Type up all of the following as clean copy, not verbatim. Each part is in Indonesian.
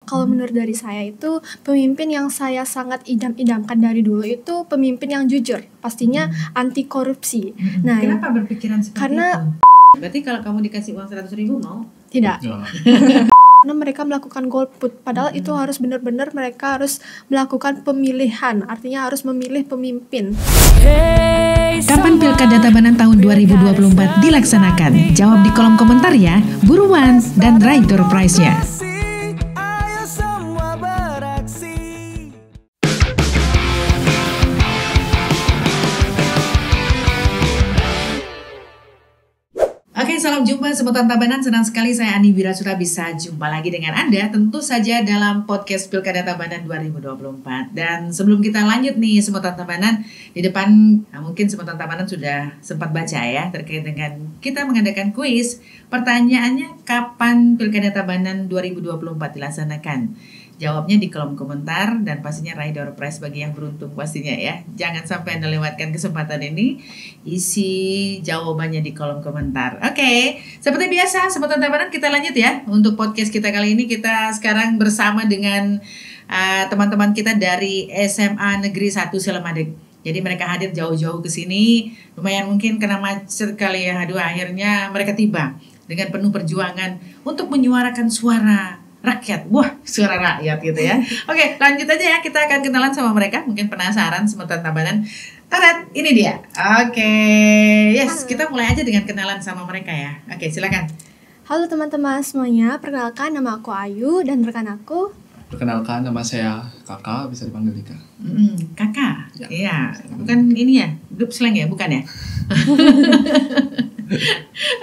Kalau menurut dari saya itu pemimpin yang saya sangat idam-idamkan dari dulu itu pemimpin yang jujur, pastinya anti korupsi. Nah, kenapa berpikiran seperti karena itu? Berarti kalau kamu dikasih uang 100.000 mau? tidak. Ya. Karena mereka melakukan golput, padahal itu harus benar-benar mereka harus melakukan pemilihan, artinya harus memilih pemimpin. Kapan Pilkada Tabanan tahun 2024 dilaksanakan? Jawab di kolom komentar ya. Buruan dan raih door prize-nya. Oke, salam jumpa Semeton Tabanan. Senang sekali saya Ani Wirasuta bisa jumpa lagi dengan Anda. Tentu saja dalam podcast Pilkada Tabanan 2024. Dan sebelum kita lanjut nih Semeton Tabanan, di depan mungkin Semeton Tabanan sudah sempat baca ya terkait dengan kita mengadakan kuis. Pertanyaannya, kapan Pilkada Tabanan 2024 dilaksanakan? Jawabnya di kolom komentar dan pastinya raih door prize bagi yang beruntung pastinya ya. Jangan sampai Anda lewatkan kesempatan ini. Isi jawabannya di kolom komentar. Oke, seperti biasa Semeton Tabanan kita lanjut ya. Untuk podcast kita kali ini kita sekarang bersama dengan teman-teman kita dari SMA Negeri 1 Selemadeg. Jadi mereka hadir jauh-jauh ke sini. Lumayan mungkin kena macet kali ya. Aduh, akhirnya mereka tiba dengan penuh perjuangan untuk menyuarakan suara rakyat. Wah, suara rakyat gitu ya. Oke, lanjut aja ya. Kita akan kenalan sama mereka. Mungkin penasaran Semeton Tabanan. Tadat, ini dia. Oke, yes, kita mulai aja dengan kenalan sama mereka ya. Oke, silakan. Halo teman-teman semuanya, perkenalkan nama aku Ayu dan rekan aku. Perkenalkan, nama saya Kakak, bisa dipanggil Dika. Kakak, Ya. iya. Bukan ini ya, grup slang ya, bukan ya?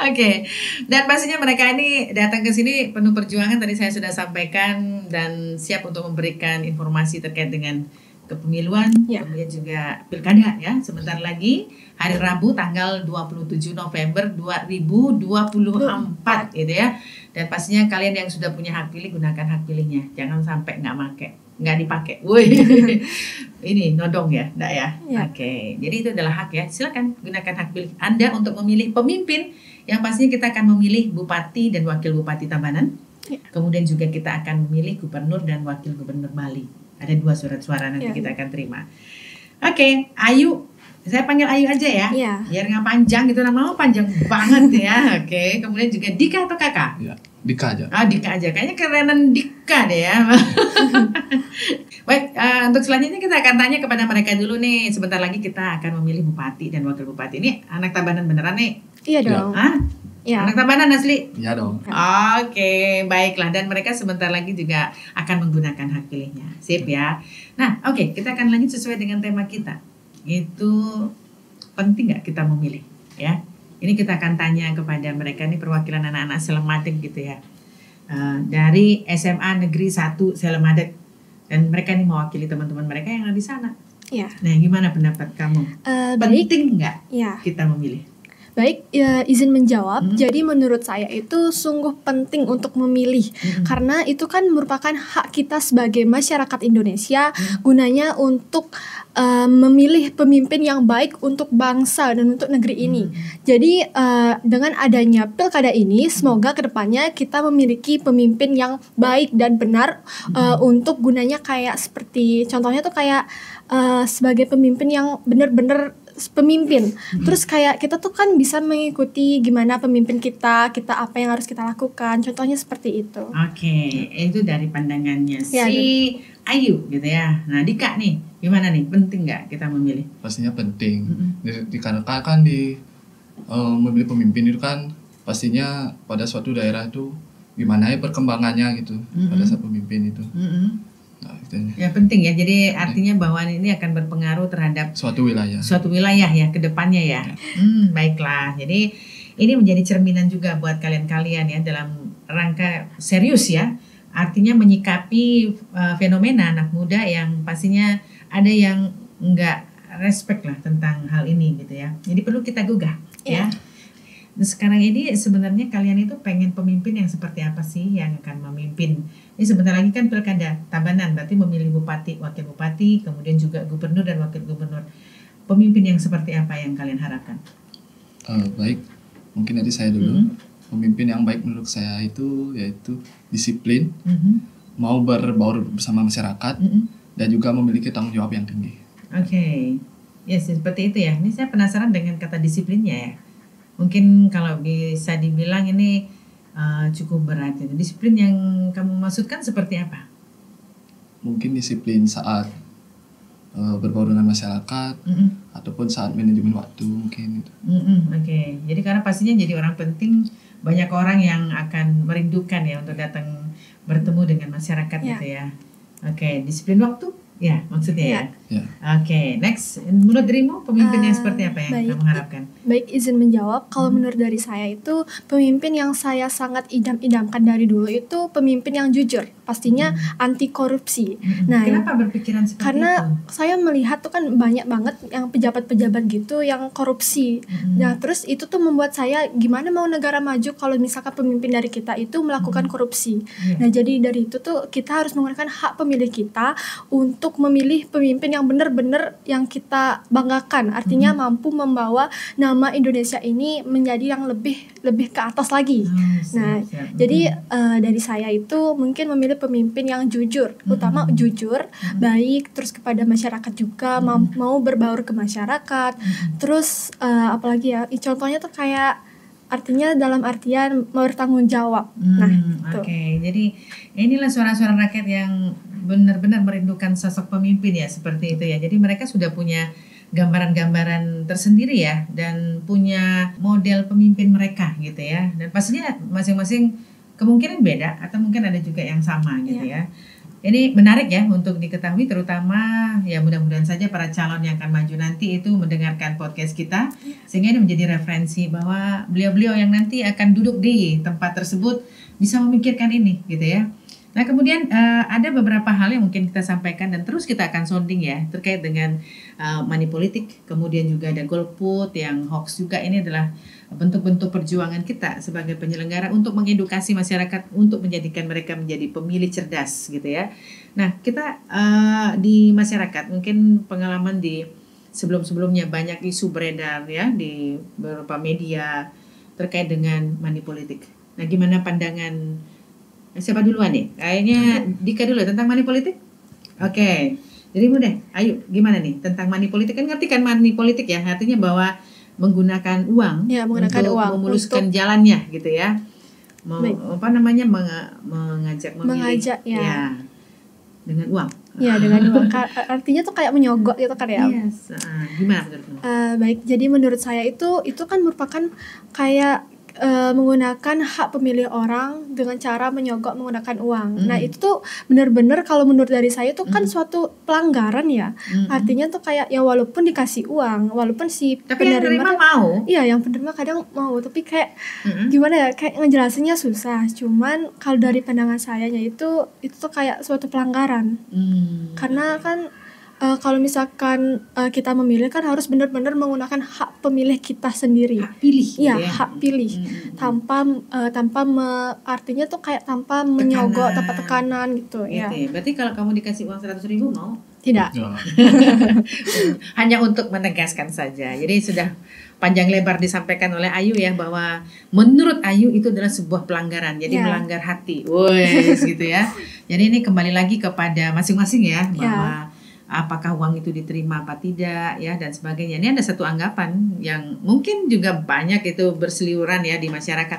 Oke, dan pastinya mereka ini datang ke sini penuh perjuangan. Tadi saya sudah sampaikan dan siap untuk memberikan informasi terkait dengan kepemiluan, Ya. kemudian juga pilkada ya. Sebentar lagi hari Rabu tanggal 27 November 2024 gitu ya. Dan pastinya kalian yang sudah punya hak pilih, gunakan hak pilihnya. Jangan sampai nggak dipakai. Woi, ini nodong ya, enggak ya? Ya. Oke, jadi itu adalah hak ya. Silakan gunakan hak pilih Anda untuk memilih pemimpin. Yang pastinya kita akan memilih bupati dan wakil bupati Tabanan. Ya. Kemudian juga kita akan memilih gubernur dan wakil gubernur Bali. Ada 2 surat suara nanti Ya. kita akan terima. Oke, Ayu. Saya panggil Ayu aja ya. Ya. Biar nggak panjang gitu, nama panjang banget ya. Oke, kemudian juga Dika atau Kakak? Ya, Dika aja. Dika aja, kayaknya kerenan Dika deh ya. Baik, untuk selanjutnya kita akan tanya kepada mereka dulu nih. Sebentar lagi kita akan memilih bupati dan wakil bupati. Ini anak Tabanan beneran nih? Iya dong. Ya. Anak Tabanan asli? Iya dong. Oke, baiklah. Dan mereka sebentar lagi juga akan menggunakan hak pilihnya. Sip ya. Nah, oke, kita akan lanjut sesuai dengan tema kita. Itu penting nggak kita memilih ya? Ini kita akan tanya kepada mereka nih, perwakilan anak-anak Selemadeg gitu ya, dari SMA Negeri 1 Selemadeg, dan mereka ini mewakili teman-teman mereka yang ada di sana. Ya. Nah, gimana pendapat kamu? Baik. Penting nggak Ya. kita memilih? Baik, ya, izin menjawab. Jadi menurut saya itu sungguh penting untuk memilih karena itu kan merupakan hak kita sebagai masyarakat Indonesia, gunanya untuk memilih pemimpin yang baik untuk bangsa dan untuk negeri ini. Jadi dengan adanya pilkada ini, semoga kedepannya kita memiliki pemimpin yang baik dan benar untuk gunanya kayak seperti contohnya tuh kayak sebagai pemimpin yang benar-benar pemimpin. Terus kayak kita tuh kan bisa mengikuti gimana pemimpin kita apa yang harus kita lakukan. Contohnya seperti itu. Oke, itu dari pandangannya Ya, si Ayu gitu ya. Nah, Dika nih, gimana nih? Penting nggak kita memilih? Pastinya penting. Dikarenakan kan memilih pemimpin itu kan pastinya pada suatu daerah itu gimana ya perkembangannya gitu pada saat pemimpin itu. Nah, itu Ya penting ya. Jadi artinya bahwa ini akan berpengaruh terhadap suatu wilayah. suatu wilayah ya ke depannya ya. Baiklah. Jadi ini menjadi cerminan juga buat kalian-kalian ya dalam rangka serius ya. Artinya menyikapi fenomena anak muda yang pastinya ada yang nggak respect lah tentang hal ini gitu ya. Jadi perlu kita gugah ya. Nah, sekarang ini sebenarnya kalian itu pengen pemimpin yang seperti apa sih yang akan memimpin? Ini sebentar lagi kan pilkada Tabanan, berarti memilih bupati, wakil bupati, kemudian juga gubernur dan wakil gubernur. Pemimpin yang seperti apa yang kalian harapkan? Baik, mungkin dari saya dulu. Pemimpin yang baik menurut saya itu yaitu disiplin, mau berbaur bersama masyarakat dan juga memiliki tanggung jawab yang tinggi. Oke. Yes, seperti itu ya. Ini saya penasaran dengan kata disiplinnya ya. Mungkin kalau bisa dibilang ini cukup berat. Disiplin yang kamu maksudkan seperti apa? Mungkin disiplin saat berbaur dengan masyarakat ataupun saat manajemen waktu mungkin itu. Oke. Jadi karena pastinya jadi orang penting, banyak orang yang akan merindukan ya untuk datang bertemu dengan masyarakat gitu ya. Oke, disiplin waktu ya maksudnya ya. Oke, next. Menurut dirimu pemimpin yang seperti apa yang kamu harapkan? Baik, izin menjawab. Kalau menurut dari saya itu pemimpin yang saya sangat idam-idamkan dari dulu itu pemimpin yang jujur, pastinya anti korupsi. Nah, kenapa berpikiran seperti karena itu? saya melihat tuh kan banyak banget yang pejabat-pejabat gitu yang korupsi. Nah, terus itu tuh membuat saya gimana mau negara maju kalau misalkan pemimpin dari kita itu melakukan korupsi. Nah, jadi dari itu tuh kita harus menggunakan hak pemilih kita untuk memilih pemimpin yang benar-benar yang kita banggakan, artinya mampu membawa nama Indonesia ini menjadi yang lebih ke atas lagi. Jadi dari saya itu mungkin memilih pemimpin yang jujur, utama jujur, baik, terus kepada masyarakat juga, mau berbaur ke masyarakat, terus apalagi ya, contohnya tuh kayak artinya dalam artian bertanggung jawab. Oke, jadi inilah suara-suara rakyat yang benar-benar merindukan sosok pemimpin ya, seperti itu ya. Jadi mereka sudah punya gambaran-gambaran tersendiri ya, dan punya model pemimpin mereka gitu ya. Dan pastinya masing-masing kemungkinan beda atau mungkin ada juga yang sama gitu ya. Ini menarik ya untuk diketahui, terutama ya mudah-mudahan saja para calon yang akan maju nanti itu mendengarkan podcast kita, sehingga ini menjadi referensi bahwa beliau-beliau yang nanti akan duduk di tempat tersebut bisa memikirkan ini gitu ya. Nah kemudian ada beberapa hal yang mungkin kita sampaikan dan terus kita akan sounding ya terkait dengan money politik, kemudian juga ada golput yang hoax juga. Ini adalah bentuk-bentuk perjuangan kita sebagai penyelenggara untuk mengedukasi masyarakat untuk menjadikan mereka menjadi pemilih cerdas gitu ya. Nah kita di masyarakat mungkin pengalaman di sebelum-sebelumnya banyak isu beredar ya di beberapa media terkait dengan money politik. Nah gimana pandangan siapa duluan nih? Kayaknya Dika dulu tentang money politik. Oke. Jadi mudah. Ayo gimana nih tentang money politik? Kan ngerti kan money politik ya? Artinya bahwa menggunakan uang menggunakan untuk uang memuluskan jalannya gitu ya. Mengajak memilih ya dengan uang. Ya dengan uang. Artinya tuh kayak menyogok gitu kan ya. Yes. Gimana menurutmu? Baik, jadi menurut saya itu kan merupakan kayak menggunakan hak pemilih orang dengan cara menyogok menggunakan uang. Nah itu tuh benar-benar kalau menurut dari saya itu kan suatu pelanggaran ya. Artinya tuh kayak ya walaupun dikasih uang, walaupun si penerima mau. Iya, yang penerima kadang mau, tapi kayak gimana ya, kayak ngejelasinnya susah. Cuman kalau dari pandangan sayanya itu tuh kayak suatu pelanggaran. Karena kan kalau misalkan kita memilih kan harus benar-benar menggunakan hak pemilih kita sendiri. Hak pilih. Iya, hak pilih. Artinya tuh kayak tanpa menyogok, tanpa tekanan gitu ya. Berarti kalau kamu dikasih uang 100.000 mau? Tidak. Hanya untuk menegaskan saja. Jadi sudah panjang lebar disampaikan oleh Ayu ya bahwa menurut Ayu itu adalah sebuah pelanggaran. Jadi melanggar hati. Wes gitu ya. Jadi ini kembali lagi kepada masing-masing ya bahwa apakah uang itu diterima apa tidak ya dan sebagainya. Ini ada satu anggapan yang mungkin juga banyak itu berseliweran ya di masyarakat.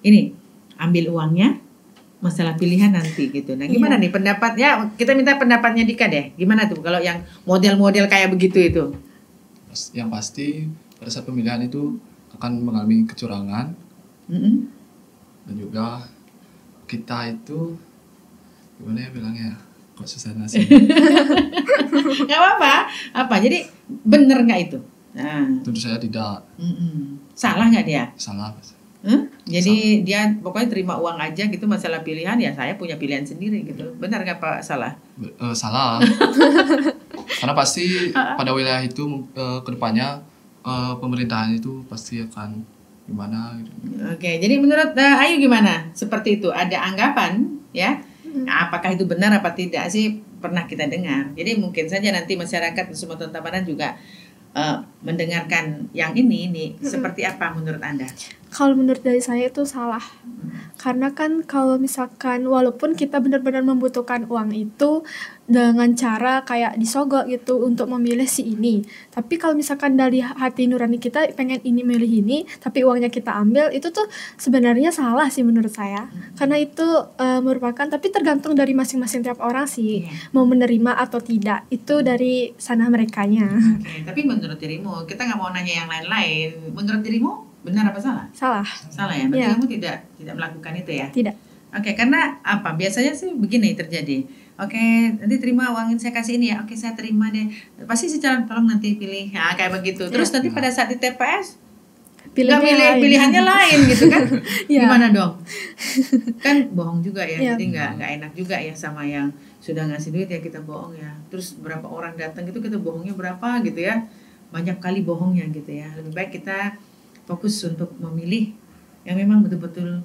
Ini ambil uangnya, masalah pilihan nanti gitu. Nah gimana nih pendapatnya? Kita minta pendapatnya Dika deh. Gimana tuh kalau yang model-model kayak begitu itu? Yang pasti pada saat pemilihan itu akan mengalami kecurangan dan juga kita itu gimana ya bilangnya? Kok susah nasi? Gak apa-apa. Jadi bener nggak itu? Nah. Tentu saya tidak. Salah nggak dia? Salah. Jadi dia pokoknya terima uang aja gitu, masalah pilihan ya saya punya pilihan sendiri gitu. Benar nggak Pak? Salah? Salah. Karena pasti pada wilayah itu kedepannya pemerintahan itu pasti akan gimana gitu. Oke, jadi menurut Ayu gimana? Seperti itu ada anggapan ya? Nah, apakah itu benar apa tidak sih pernah kita dengar. Jadi mungkin saja nanti masyarakat di Sumatera Tabanan juga mendengarkan yang ini seperti apa menurut Anda? Kalau menurut dari saya itu salah. Karena kan kalau misalkan walaupun kita benar-benar membutuhkan uang itu dengan cara kayak disogok gitu untuk memilih si ini. Tapi kalau misalkan dari hati nurani kita pengen ini milih ini, tapi uangnya kita ambil, itu tuh sebenarnya salah sih menurut saya. Karena itu merupakan, tapi tergantung dari masing-masing tiap orang sih, mau menerima atau tidak. Itu dari sana merekanya. Oke, tapi menurut dirimu, kita nggak mau nanya yang lain-lain. Menurut dirimu benar apa salah? Salah. Salah ya. Berarti kamu tidak melakukan itu ya? Tidak. Oke, karena apa? Biasanya sih begini terjadi. Oke, nanti terima uang yang saya kasih ini ya. Oke, saya terima deh. Pasti si calon tolong nanti pilih. Nah, kayak begitu. Terus nanti pada saat di TPS pilihannya lain gitu kan? Gimana dong? Kan bohong juga ya. Jadi nggak enak juga ya sama yang sudah ngasih duit ya kita bohong ya. Terus berapa orang datang gitu kita bohongnya berapa gitu ya? Banyak kali bohongnya gitu ya. Lebih baik kita fokus untuk memilih yang memang betul-betul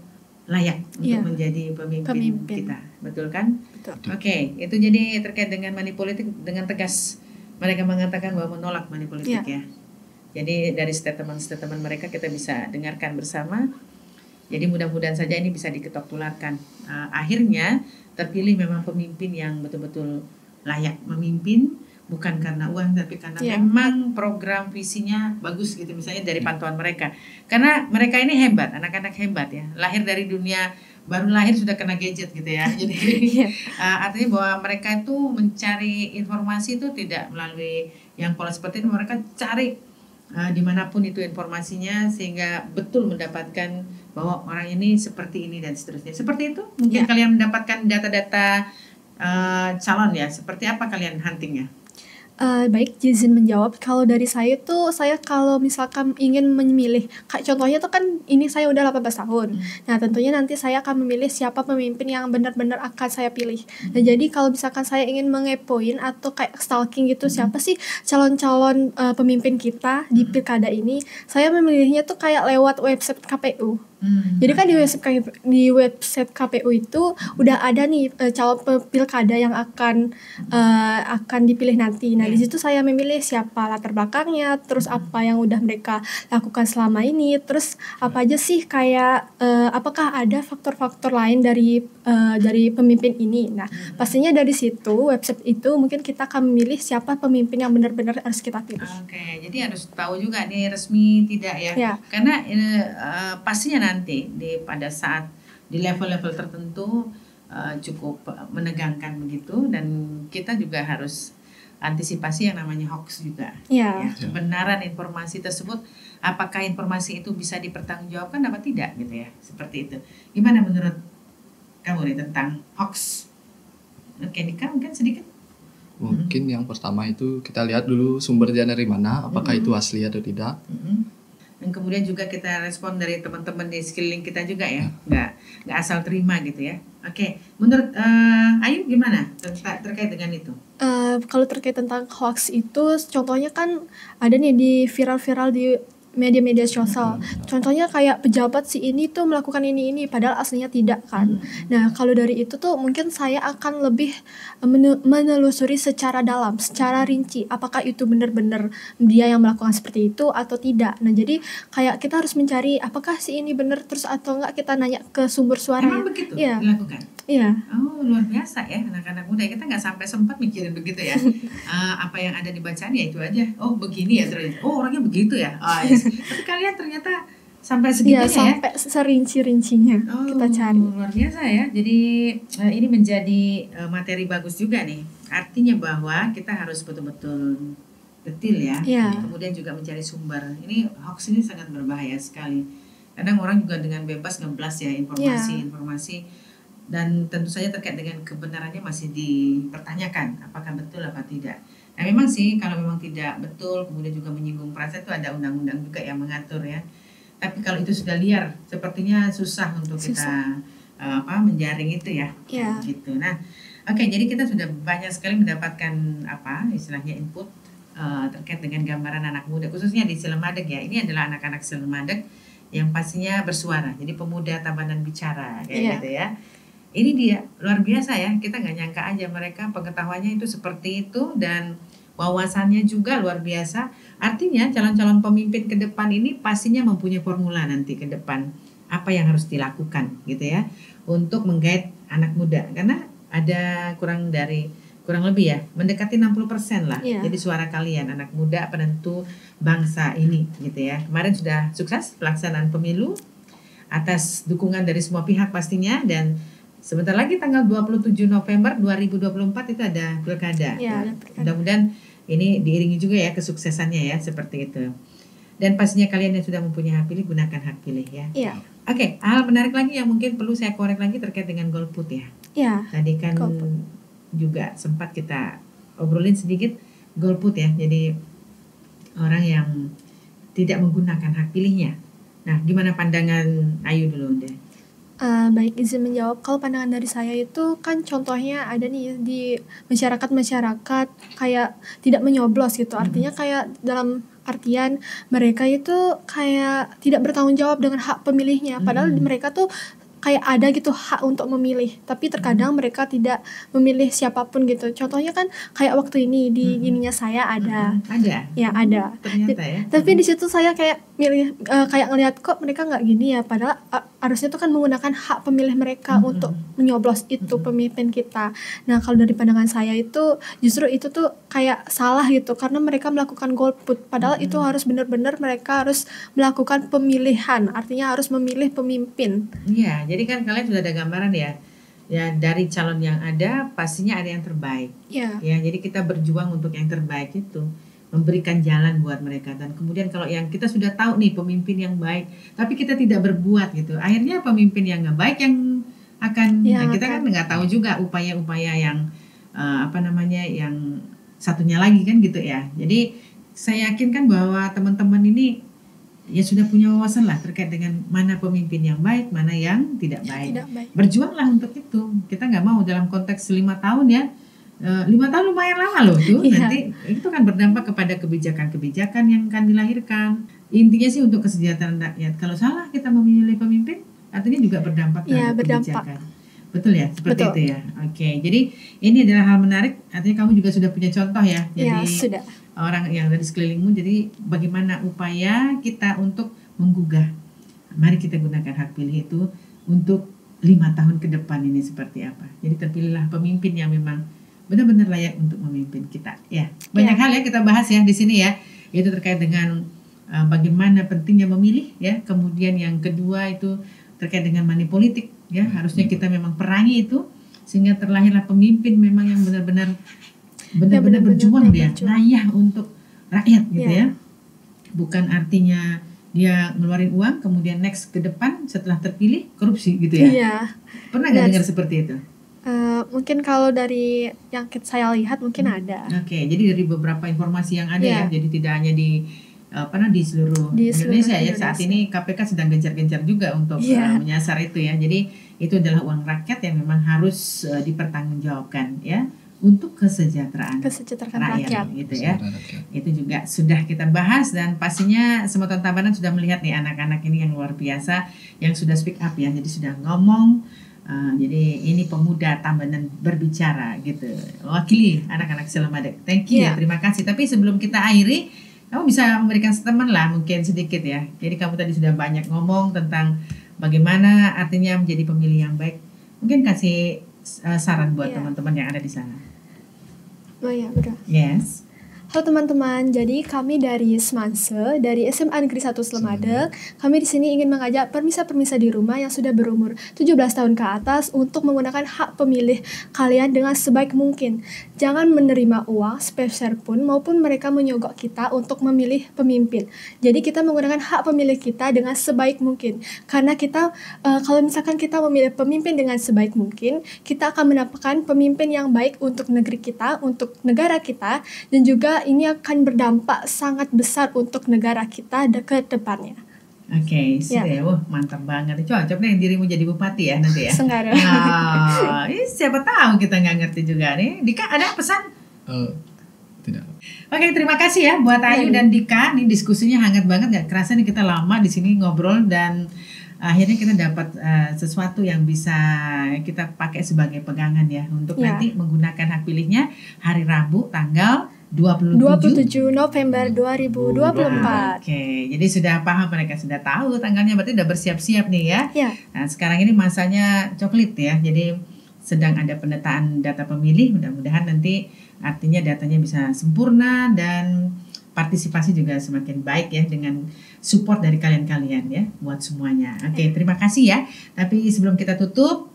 layak untuk menjadi pemimpin kita, betul kan? Betul. Oke, itu jadi terkait dengan money politik, dengan tegas mereka mengatakan bahwa menolak money politik ya. Jadi dari statement mereka kita bisa dengarkan bersama. Jadi mudah-mudahan saja ini bisa diketok tularkan. Akhirnya terpilih memang pemimpin yang betul-betul layak memimpin. Bukan karena uang tapi karena memang program visinya bagus gitu, misalnya dari pantauan mereka. Karena mereka ini hebat, anak-anak hebat ya. Lahir dari dunia, baru lahir sudah kena gadget gitu ya. Jadi artinya bahwa mereka itu mencari informasi itu tidak melalui yang pola seperti itu. Mereka cari dimanapun itu informasinya sehingga betul mendapatkan bahwa orang ini seperti ini dan seterusnya. Seperti itu mungkin kalian mendapatkan data-data calon ya. Seperti apa kalian huntingnya? Baik, izin menjawab. Kalau dari saya tuh, saya kalau misalkan ingin memilih, kayak contohnya tuh kan ini saya udah 18 tahun. Nah, tentunya nanti saya akan memilih siapa pemimpin yang benar-benar akan saya pilih. Nah, jadi kalau misalkan saya ingin mengepoin atau kayak stalking gitu, siapa sih calon-calon pemimpin kita di pilkada ini, saya memilihnya tuh kayak lewat website KPU. Jadi kan di website KPU itu udah ada nih calon pilkada yang akan dipilih nanti. Nah, di situ saya memilih siapa latar belakangnya, terus apa yang udah mereka lakukan selama ini, terus apa aja sih kayak apakah ada faktor-faktor lain dari pemimpin ini. Nah, pastinya dari situ website itu mungkin kita akan memilih siapa pemimpin yang benar-benar harus kita pilih. Oke, jadi harus tahu juga nih resmi tidak ya. Karena pastinya nanti pada saat di level-level tertentu cukup menegangkan begitu, dan kita juga harus antisipasi yang namanya hoax juga. Ya, kebenaran informasi tersebut, apakah informasi itu bisa dipertanggungjawabkan apa tidak gitu ya, seperti itu. Gimana menurut kamu nih tentang hoax? Oke, Nika mungkin sedikit. Mungkin yang pertama itu kita lihat dulu sumbernya dari mana, apakah itu asli atau tidak. Dan kemudian juga kita respon dari teman-teman di sekeliling kita juga ya, nggak asal terima gitu ya. Oke, menurut Ayu gimana terkait dengan itu? Kalau terkait tentang hoax itu, contohnya kan ada nih di viral-viral di media-media sosial. Contohnya kayak pejabat si ini tuh melakukan ini padahal aslinya tidak kan. Nah, kalau dari itu tuh mungkin saya akan lebih menelusuri secara dalam, secara rinci apakah itu benar-benar dia yang melakukan seperti itu atau tidak. Nah, jadi kayak kita harus mencari apakah si ini benar terus atau enggak, kita nanya ke sumber suaranya. Emang begitu dilakukan? Iya. Oh, luar biasa ya anak-anak muda. Kita nggak sampai sempat mikirin begitu ya. Apa yang ada di bacaan ya itu aja. Oh, begini ya ternyata. Oh, orangnya begitu ya. Oh, yes. Tapi kalian ternyata sampai segitunya ya? Sampai serinci-rincinya kita cari. Luar biasa ya. Jadi ini menjadi materi bagus juga nih. Artinya bahwa kita harus betul-betul detil ya. Kemudian juga mencari sumber. Ini hoax ini sangat berbahaya sekali. Kadang orang juga dengan bebas ngeblas ya informasi. Dan tentu saja terkait dengan kebenarannya masih dipertanyakan apakah betul apa tidak. Nah, memang sih kalau memang tidak betul kemudian juga menyinggung perasaan itu ada undang-undang juga yang mengatur ya. Tapi kalau itu sudah liar sepertinya susah untuk kita menjaring itu ya. Gitu. Nah, oke, jadi kita sudah banyak sekali mendapatkan istilahnya input terkait dengan gambaran anak muda khususnya di Cilemadeg ya. Ini adalah anak-anak Cilemadeg yang pastinya bersuara. Jadi pemuda Tabanan bicara kayak gitu ya. Ini dia luar biasa ya, kita nggak nyangka aja mereka pengetahuannya itu seperti itu dan wawasannya juga luar biasa. Artinya calon-calon pemimpin ke depan ini pastinya mempunyai formula nanti ke depan apa yang harus dilakukan gitu ya untuk menggait anak muda, karena ada kurang lebih ya mendekati 60% lah. Jadi suara kalian anak muda penentu bangsa ini gitu ya. Kemarin sudah sukses pelaksanaan pemilu atas dukungan dari semua pihak pastinya, dan sebentar lagi tanggal 27 November 2024 itu ada pilkada. Mudah-mudahan ini diiringi juga ya kesuksesannya ya seperti itu. Dan pastinya kalian yang sudah mempunyai hak pilih, gunakan hak pilih ya. Oke, hal menarik lagi yang mungkin perlu saya korek lagi terkait dengan golput ya. Tadi kan juga sempat kita obrolin sedikit golput ya. Jadi orang yang tidak menggunakan hak pilihnya. Nah, gimana pandangan Ayu dulu deh? Baik, izin menjawab. Kalau pandangan dari saya itu kan contohnya ada nih di masyarakat kayak tidak menyoblos gitu. Artinya kayak dalam artian mereka itu kayak tidak bertanggung jawab dengan hak pemilihnya. Padahal mereka tuh kayak ada gitu hak untuk memilih, tapi terkadang mereka tidak memilih siapapun gitu. Contohnya kan kayak waktu ini di ininya saya ada. Ya ada. Ternyata ya. Tapi di situ saya kayak milih kayak ngelihat kok mereka nggak gini ya, padahal harusnya itu kan menggunakan hak pemilih mereka untuk menyoblos itu pemimpin kita. Nah, kalau dari pandangan saya itu justru itu tuh kayak salah gitu, karena mereka melakukan golput, padahal itu harus benar-benar mereka harus melakukan pemilihan, artinya harus memilih pemimpin. Iya, jadi kan kalian sudah ada gambaran ya dari calon yang ada pastinya ada yang terbaik. Ya, jadi kita berjuang untuk yang terbaik itu, memberikan jalan buat mereka. Dan kemudian kalau yang kita sudah tahu nih pemimpin yang baik, tapi kita tidak berbuat gitu, akhirnya pemimpin yang nggak baik yang akan kita kan nggak tahu juga upaya-upaya yang yang satunya lagi kan gitu ya. Jadi saya yakin kan bahwa teman-teman ini ya sudah punya wawasan lah terkait dengan mana pemimpin yang baik, mana yang tidak baik. Berjuanglah untuk itu. Kita nggak mau dalam konteks 5 tahun ya. 5 tahun lumayan lama loh tuh. Nanti itu kan berdampak kepada kebijakan-kebijakan yang akan dilahirkan. Intinya sih untuk kesejahteraan rakyat. Kalau salah kita memilih pemimpin, artinya juga berdampak terhadap kebijakan. Betul ya, seperti itu ya. Oke, jadi ini adalah hal menarik. Artinya kamu juga sudah punya contoh ya. Jadi sudah. Orang yang dari sekelilingmu, jadi bagaimana upaya kita untuk menggugah, mari kita gunakan hak pilih itu untuk 5 tahun ke depan ini seperti apa. Jadi terpilihlah pemimpin yang memang benar-benar layak untuk memimpin kita ya. Banyak hal ya kita bahas ya di sini ya, itu terkait dengan bagaimana pentingnya memilih ya. Kemudian yang kedua itu terkait dengan money politik ya, harusnya kita memang perangi itu sehingga terlahirlah pemimpin memang yang benar-benar berjuang dia, layak untuk rakyat gitu ya. Bukan artinya dia ngeluarin uang kemudian next ke depan setelah terpilih korupsi gitu ya. Pernah nggak dengar seperti itu? Mungkin kalau dari yang saya lihat mungkin ada. Oke, jadi dari beberapa informasi yang ada ya, jadi tidak hanya di seluruh Indonesia ya. Saat ini KPK sedang gencar-gencar juga untuk menyasar itu ya. Jadi itu adalah uang rakyat yang memang harus dipertanggungjawabkan ya, untuk kesejahteraan rakyat gitu ya. Itu juga sudah kita bahas, dan pastinya Semeton Tabanan sudah melihat nih anak-anak ini yang luar biasa yang sudah speak up ya, jadi sudah ngomong. Jadi ini pemuda Tabanan berbicara gitu, mewakili anak-anak Selamadek. Thank you ya, terima kasih. Tapi sebelum kita akhiri, kamu bisa memberikan statement lah mungkin sedikit ya. Jadi kamu tadi sudah banyak ngomong tentang bagaimana artinya menjadi pemilih yang baik. Mungkin kasih saran buat teman-teman yang ada di sana. Oh ya, betul. Yes. Halo teman-teman, jadi kami dari Semanse, dari SMA Negeri 1 Selamadek. Kami di sini ingin mengajak permisa-permisa di rumah yang sudah berumur 17 tahun ke atas untuk menggunakan hak pemilih kalian dengan sebaik mungkin. Jangan menerima uang sepeser pun maupun mereka menyogok kita untuk memilih pemimpin. Jadi kita menggunakan hak pemilih kita dengan sebaik mungkin. Karena kita, kalau misalkan kita memilih pemimpin dengan sebaik mungkin, kita akan mendapatkan pemimpin yang baik untuk negeri kita, untuk negara kita, dan juga ini akan berdampak sangat besar untuk negara kita ke depannya. Oke, sudah. Wah, mantap banget. Cocok nih dirimu jadi bupati ya nanti ya. Sengaja. Siapa tahu kita nggak ngerti juga nih. Dika, ada pesan? Tidak. Oke, terima kasih ya buat Ayu dan Dika. Nih diskusinya hangat banget, nggak kerasa nih kita lama di sini ngobrol, dan akhirnya kita dapat sesuatu yang bisa kita pakai sebagai pegangan ya untuk nanti menggunakan hak pilihnya hari Rabu tanggal 27 November 2024. Oke, jadi sudah paham, mereka sudah tahu tanggalnya, berarti sudah bersiap-siap nih ya. Ya. Nah, sekarang ini masanya coklit ya, jadi sedang ada pemetaan data pemilih, mudah-mudahan nanti artinya datanya bisa sempurna dan partisipasi juga semakin baik ya dengan support dari kalian-kalian ya buat semuanya. Oke, terima kasih ya. Tapi sebelum kita tutup,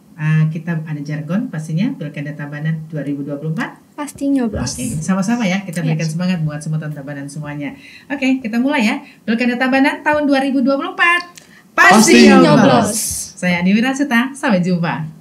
kita ada jargon pastinya Pilkada Tabanan 2024. Pasti nyoblos. Oke, sama-sama ya kita berikan semangat buat semutan Tabanan semuanya. Oke, kita mulai ya. Pilkada Tabanan tahun 2024. Pasti nyoblos. Saya Andi Wirasuta, sampai jumpa.